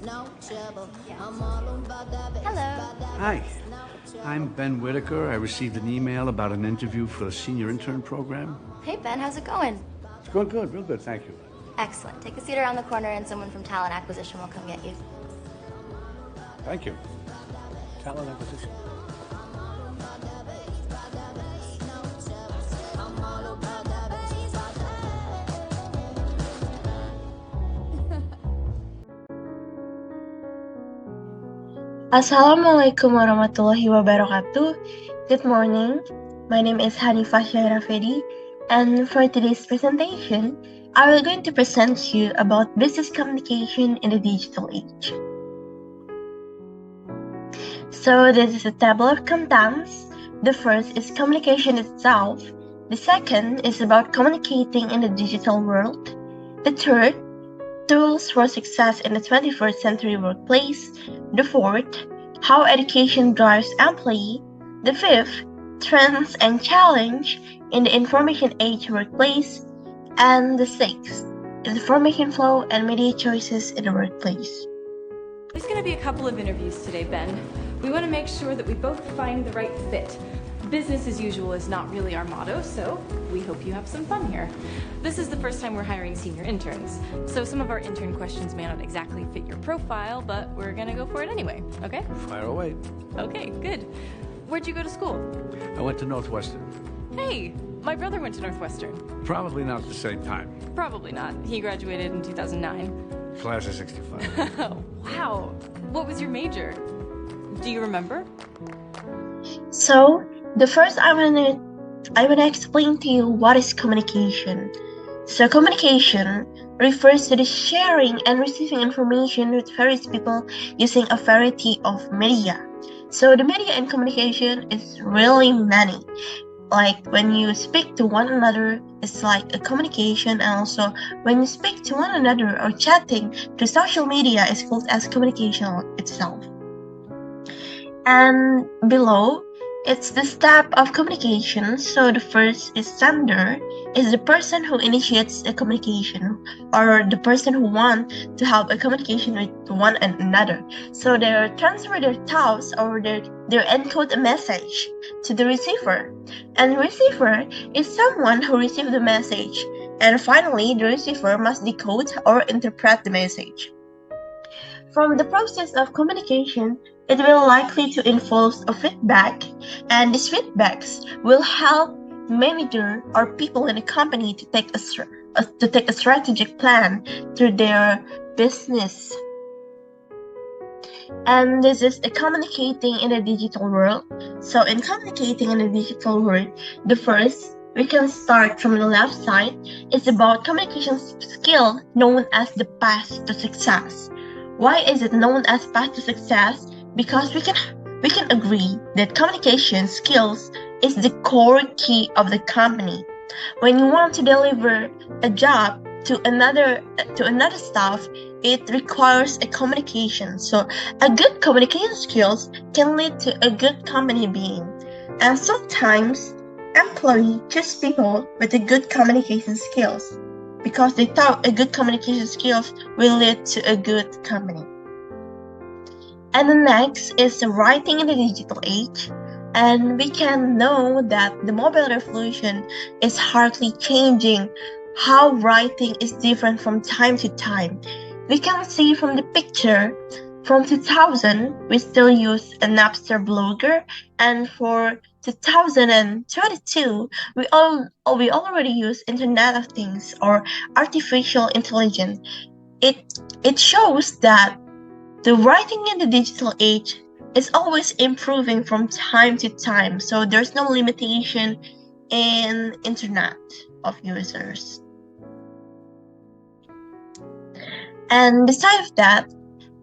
Hello. Hi, I'm Ben Whitaker. I received an email about an interview for the senior intern program. Hey, Ben, how's it going? It's going good, real good, thank you. Excellent. Take a seat around the corner and someone from talent acquisition will come get you. Thank you. Talent acquisition. Assalamualaikum warahmatullahi wabarakatuh. Good morning. My name is Hanifah Vedy, and for today's presentation, I will going to present you about business communication in the digital age. So this is a table of contents. The first is communication itself. The second is about communicating in the digital world. The third, tools for success in the 21st century workplace. The fourth, how education drives employee. The fifth, trends and challenge in the information age workplace. And the sixth, information flow and media choices in the workplace. There's going to be a couple of interviews today, Ben. We want to make sure that we both find the right fit. Business as usual is not really our motto, so we hope you have some fun here. This is the first time we're hiring senior interns, so some of our intern questions may not exactly fit your profile, but we're gonna go for it anyway, okay? Fire away. Okay, good. Where'd you go to school? I went to Northwestern. Hey, my brother went to Northwestern. Probably not at the same time. Probably not. He graduated in 2009. Class of 65. Wow. What was your major? Do you remember? So the first I wanna explain to you what is communication. So communication refers to the sharing and receiving information with various people using a variety of media. So the media in communication is really many. Like when you speak to one another, it's like a communication, and also when you speak to one another or chatting through social media is called as communication itself. And below, it's the step of communication. So the first is sender, is the person who initiates a communication, or the person who wants to have a communication with one another. So they transfer their thoughts, or they encode a message to the receiver. And receiver is someone who receives the message. And finally, the receiver must decode or interpret the message. From the process of communication, it will likely to involve a feedback, and these feedbacks will help manager or people in a company to take a strategic plan through their business. And this is a communicating in the digital world. So in communicating in the digital world, the first we can start from the left side. It's about communication skill known as the path to success. Why is it known as path to success? Because we can agree that communication skills is the core key of the company. When you want to deliver a job to another staff, it requires a communication. So a good communication skills can lead to a good company being. And sometimes employees choose people with a good communication skills because they thought a good communication skills will lead to a good company. And the next is writing in the digital age. And we can know that the mobile revolution is hardly changing how writing is different from time to time. We can see from the picture, from 2000, we still use a Napster blogger, and for 2022, we already use Internet of Things or artificial intelligence. It shows that the writing in the digital age is always improving from time to time, so there's no limitation in internet of users. And besides that,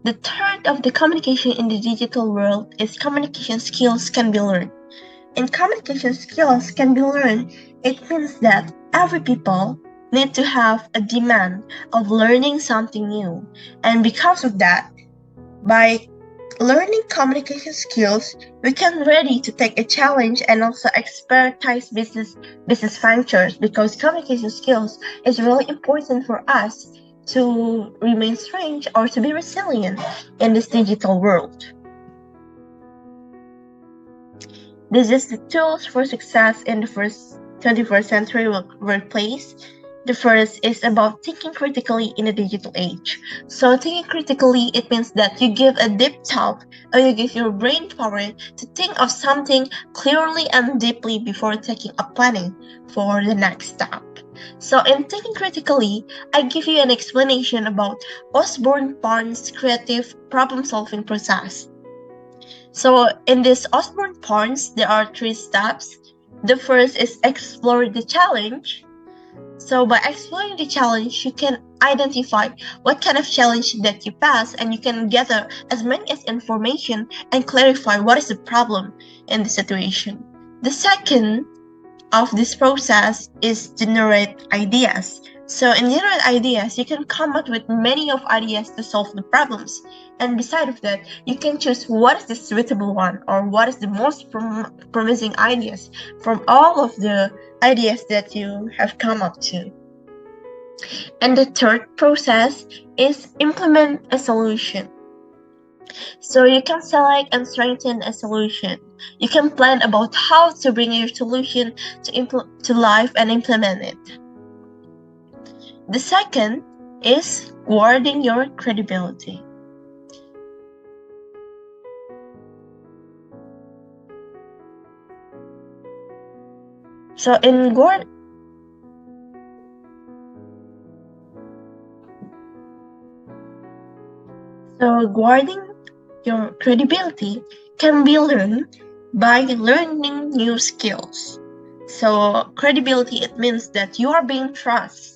the third of the communication in the digital world is communication skills can be learned. And communication skills can be learned, it means that every people need to have a demand of learning something new. And because of that, by learning communication skills, we can ready to take a challenge and also expertise business ventures, because communication skills is really important for us to remain strange or to be resilient in this digital world. This is the tools for success in the first 21st century workplace. The first is about thinking critically in the digital age. So thinking critically, it means that you give a deep thought, or you give your brain power to think of something clearly and deeply before taking a planning for the next step. So in thinking critically, I give you an explanation about Osborne Barnes' creative problem-solving process. So in this Osborne Barnes, there are 3 steps. The first is explore the challenge. So by exploring the challenge, you can identify what kind of challenge that you pass, and you can gather as many as information and clarify what is the problem in the situation. The second of this process is generate ideas. So in generate ideas, you can come up with many of ideas to solve the problems. And beside of that, you can choose what is the suitable one, or what is the most promising ideas from all of the ideas that you have come up to. And the third process is implement a solution. So you can select and strengthen a solution. You can plan about how to bring your solution to life and implement it. The second is guarding your credibility. So guarding your credibility can be learned by learning new skills. So credibility, it means that you are being trusted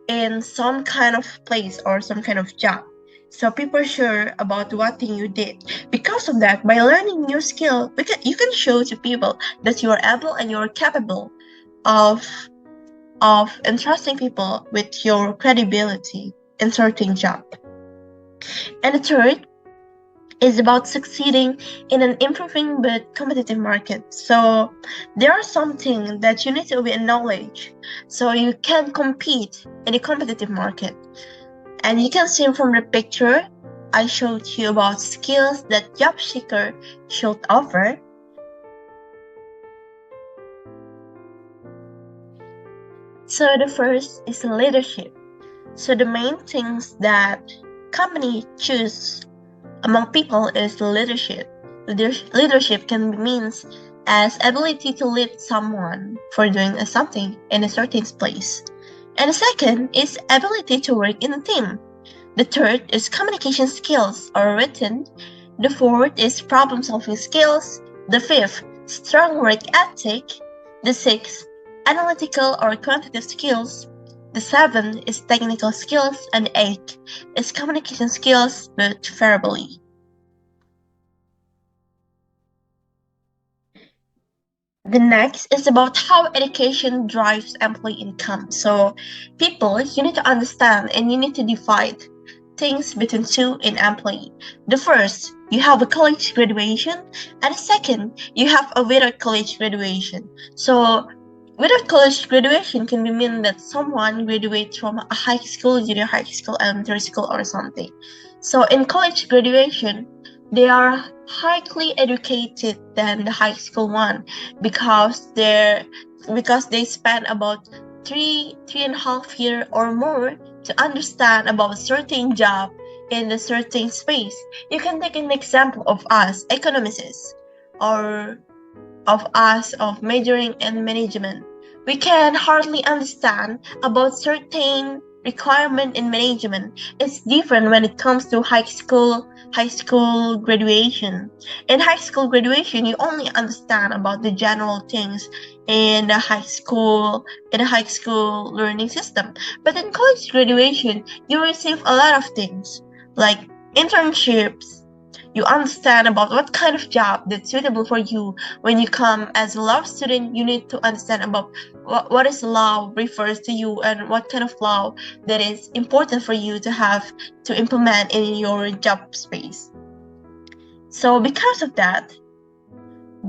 in some kind of place or some kind of job. So people are sure about what thing you did. Because of that, by learning new skill, you can show to people that you are able and you are capable of entrusting people with your credibility in certain job. And the third is about succeeding in an improving but competitive market. So there are something that you need to be knowledge so you can compete in a competitive market. And you can see from the picture I showed you about skills that job seeker should offer. So the first is leadership. So the main things that company choose among people is leadership. Leadership can be means as ability to lead someone for doing something in a certain place. And the second is ability to work in a team. The third is communication skills or written. The fourth is problem solving skills. The fifth, strong work ethic. The sixth, analytical or quantitative skills. The seventh is technical skills, and the eighth is communication skills but verbally. The next is about how education drives employee income. So people, you need to understand and you need to divide things between two in employee. The first, you have a college graduation, and the second, you have a without college graduation. So without college graduation can be mean that someone graduates from a high school, junior high school, elementary school, or something. So in college graduation, they are highly educated than the high school one because they spend about 3.5 years or more to understand about a certain job in a certain space. You can take an example of us economists or of majoring in management. We can hardly understand about certain requirement in management. It's different when it comes to high school graduation. In high school graduation, you only understand about the general things in the high school learning system. But in college graduation, you receive a lot of things like internships. You understand about what kind of job that's suitable for you. When you come as a law student, you need to understand about what is law refers to you and what kind of law that is important for you to have to implement in your job space. So because of that,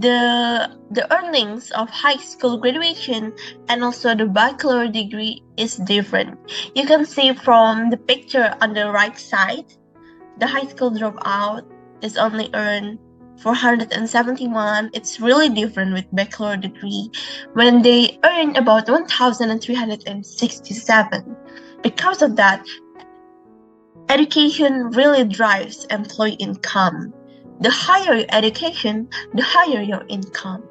the earnings of high school graduation and also the bachelor degree is different. You can see from the picture on the right side, the high school dropout is only earned 471. It's really different with bachelor degree when they earn about 1,367. Because of that, education really drives employee income. The higher your education, the higher your income.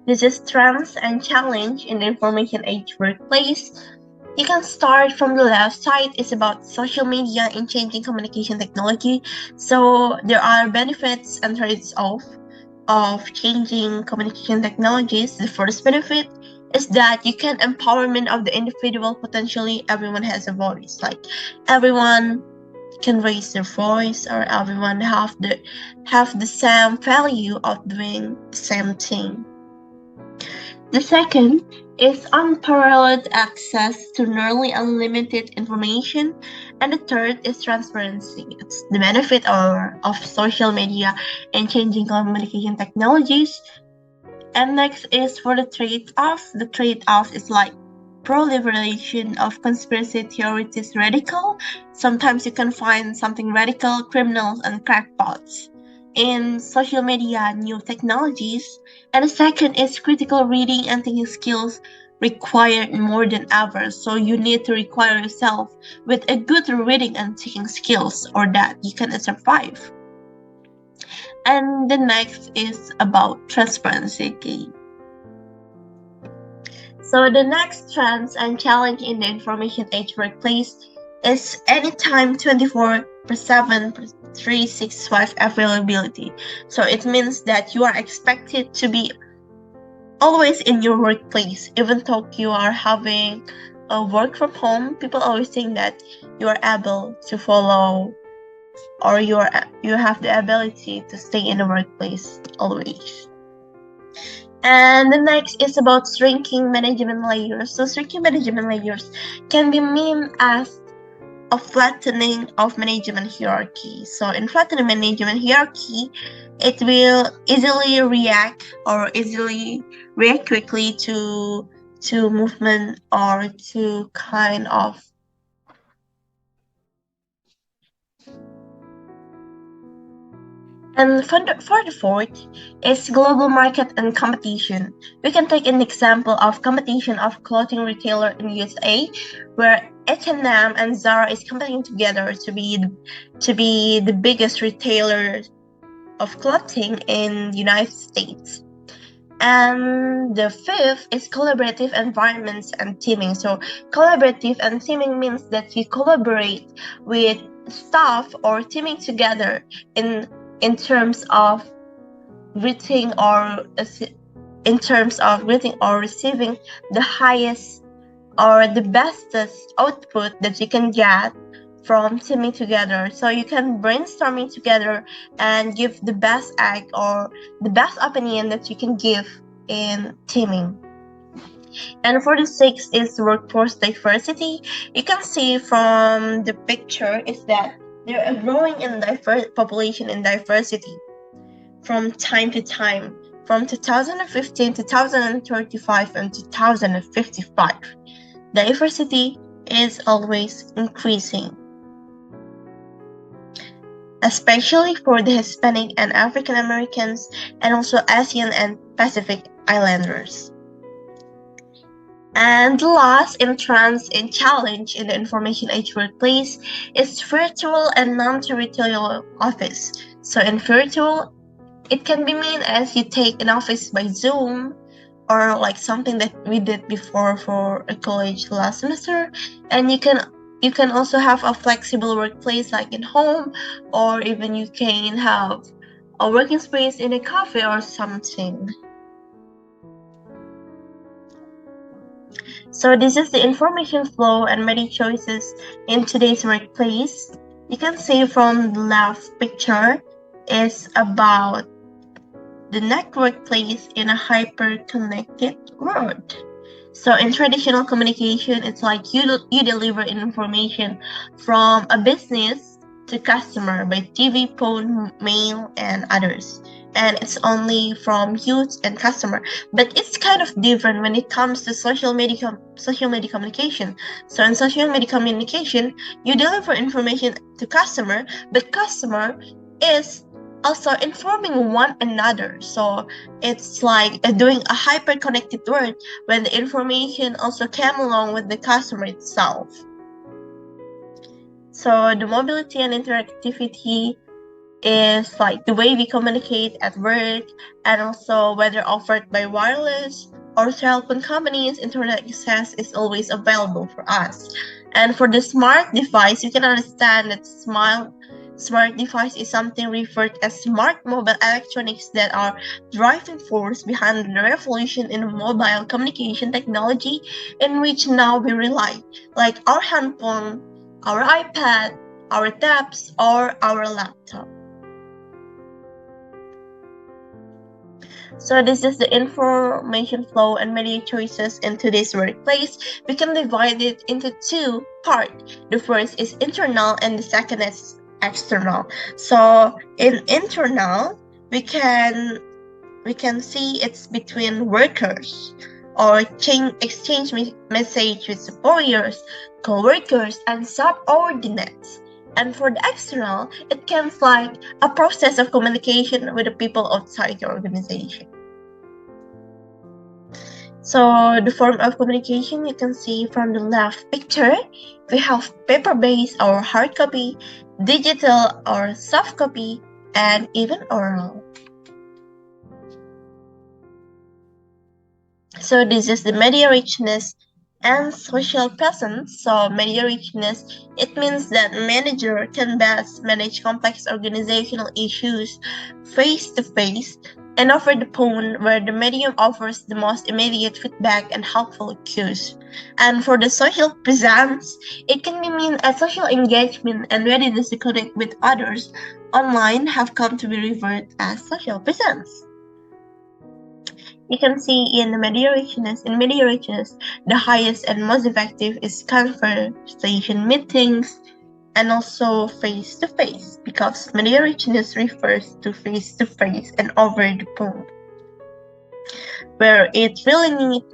This is trends and challenge in the information age workplace. You can start from the left side. It's about social media and changing communication technology. So there are benefits and trades-off of changing communication technologies. The first benefit is that you can empowerment of the individual. Potentially everyone has a voice, like everyone can raise their voice, or everyone have the same value of doing the same thing. The second is unparalleled access to nearly unlimited information, and the third is transparency. It's the benefit of social media and changing communication technologies. And next is for the trade-off. The trade-off is like proliferation of conspiracy theories is radical. Sometimes you can find something radical, criminals and crackpots. In social media, new technologies. And the second is critical reading and thinking skills required more than ever. So you need to require yourself with a good reading and thinking skills, or that you can survive. And the next is about transparency. So the next trends and challenge in the information age workplace is anytime 24/7 365 availability. So it means that you are expected to be always in your workplace. Even though you are having a work from home, people always think that you are able to follow, or you have the ability to stay in the workplace always. And the next is about shrinking management layers. So shrinking management layers can be mean as a flattening of management hierarchy. So in flattening management hierarchy, it will easily react quickly to movement or to kind of. And for the fourth is global market and competition. We can take an example of competition of clothing retailer in USA, where H&M and Zara is competing together to be the biggest retailer of clothing in the United States. And the fifth is collaborative environments and teaming. So collaborative and teaming means that you collaborate with staff or teaming together in terms of greeting or receiving the highest or the bestest output that you can get from teaming together. So you can brainstorming together and give the best act or the best opinion that you can give in teaming. And for the sixth is workforce diversity. You can see from the picture is that there are growing in population and diversity from time to time, from 2015, 2035, and 2055. Diversity is always increasing, especially for the Hispanic and African Americans, and also Asian and Pacific Islanders. And the last trends and challenge in the information age workplace is virtual and non-territorial office. So in virtual, it can be mean as you take an office by Zoom, or like something that we did before for a college last semester. And you can also have a flexible workplace like in home, or even you can have a working space in a cafe or something. So this is the information flow and many choices in today's workplace. You can see from the left picture is about the network place in a hyper-connected world. So in traditional communication, it's like you deliver information from a business to customer by TV, phone, mail, and others. And it's only from youth and customer, but it's kind of different when it comes to social media communication. So in social media communication, you deliver information to customer, but customer is also informing one another. So it's like doing a hyper connected world when the information also came along with the customer itself. So the mobility and interactivity is like the way we communicate at work, and also whether offered by wireless or cell phone companies, internet access is always available for us. And for the smart device, you can understand that smart device is something referred as smart mobile electronics that are driving force behind the revolution in mobile communication technology, in which now we rely, like our handphone, our iPad, our tabs, or our laptop. So this is the information flow and media choices in today's workplace. We can divide it into two parts. The first is internal and the second is external. So in internal, we can see it's between workers or exchange message with superiors, co-workers, and subordinates. And for the external, it comes like a process of communication with the people outside your organization. So the form of communication you can see from the left picture, we have paper-based or hard copy, digital or soft copy, and even oral. So this is the media richness and social presence. So media richness, it means that manager can best manage complex organizational issues face-to-face and over the phone, where the medium offers the most immediate feedback and helpful cues. And for the social presence, it can mean a social engagement and readiness to connect with others online have come to be referred as social presence. You can see in media richness, the highest and most effective is conversation meetings and also face-to-face, because media richness refers to face-to-face and over the phone, where it really needs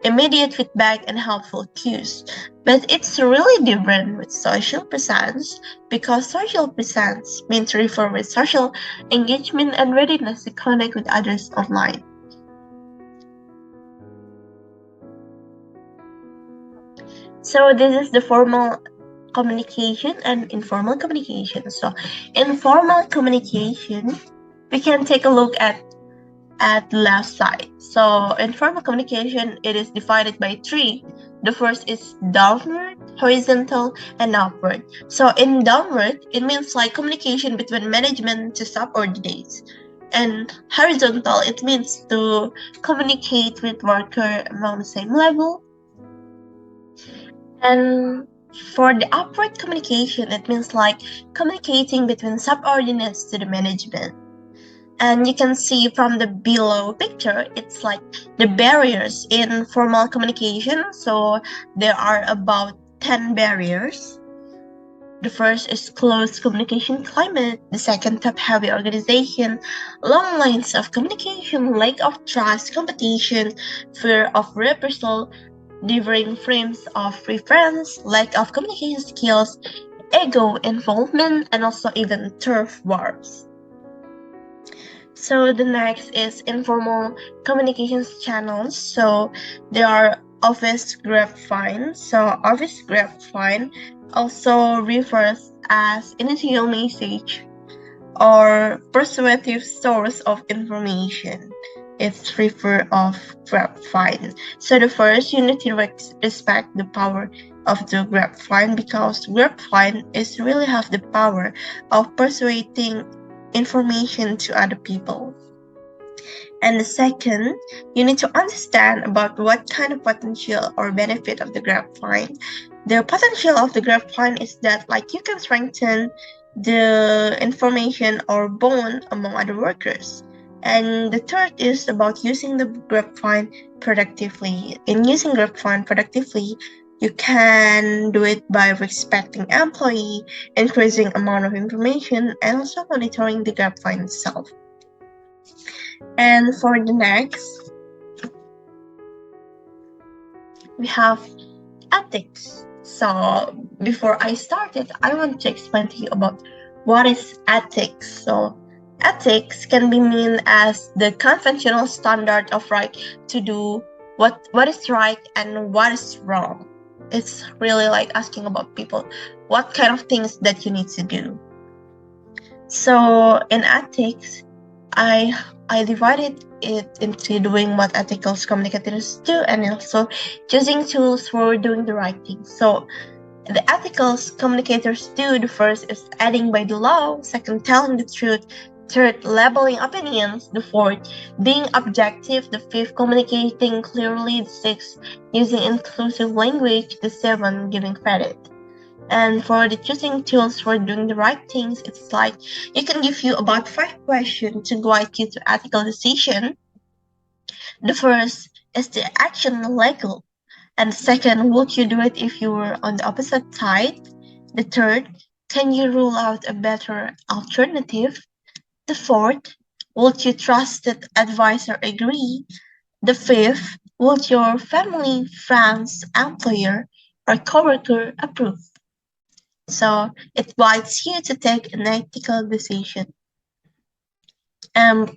immediate feedback and helpful cues. But it's really different with social presence, because social presence means to refer with social engagement and readiness to connect with others online. So this is the formal communication and informal communication. So informal communication, we can take a look at the left side. So informal communication, it is divided by three. The first is downward, horizontal, and upward. So in downward, it means like communication between management to subordinates. And horizontal, it means to communicate with worker among the same level. And for the upward communication, it means like communicating between subordinates to the management. And you can see from the below picture, it's like the barriers in formal communication. So there are about 10 barriers. The first is closed communication climate. The second, top-heavy organization, long lines of communication, lack of trust, competition, fear of reprisal, differing frames of reference, lack of communication skills, ego involvement, and also even turf wars. So the next is informal communications channels. So there are office grapevine. So office grapevine also refers as initial message or persuasive source of information. It's refer of grapevine. So the first, you need to respect the power of the grapevine, because grapevine is really have the power of persuading information to other people. And the second, you need to understand about what kind of potential or benefit of the grapevine. The potential of the grapevine is that like you can strengthen the information or bond among other workers. And the third is about using the grapevine productively. In using grapevine productively, You can do it by respecting employee, increasing amount of information, and also monitoring the grapevine itself. And for the next, we have ethics. So before I started, I want to explain to you about what is ethics. So ethics can be mean as the conventional standard of right to do what is right and what is wrong. It's really like asking about people what kind of things that you need to do. So in ethics, I divided it into doing what ethical communicators do and also choosing tools for doing the right thing. So the ethical communicators do, the first is adding by the law, second telling the truth, third labeling opinions, the fourth being objective, the fifth communicating clearly, the sixth using inclusive language, the seventh giving credit. And for the choosing tools for doing the right things, it's like you can give you about 5 questions to guide you to ethical decision. The first is the action legal? And the second, would you do it if you were on the opposite side? The third, can you rule out a better alternative? The fourth, would your trusted advisor agree? The fifth, would your family, friends, employer, or coworker approve? So it invites you to take an ethical decision.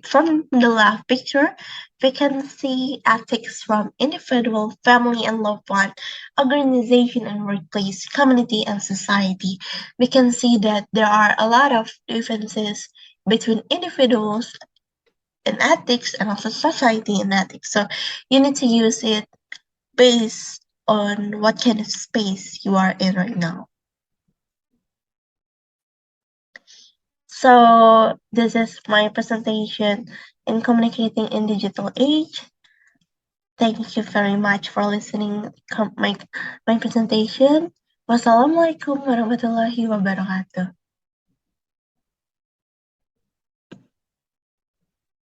From the left picture, we can see ethics from individual, family, and loved one, organization and workplace, community and society. We can see that there are a lot of differences between individuals in ethics and also society in ethics. So you need to use it based on what kind of space you are in right now. So this is my presentation in communicating in digital age. Thank you very much for listening my presentation. Wassalamualaikum warahmatullahi wabarakatuh.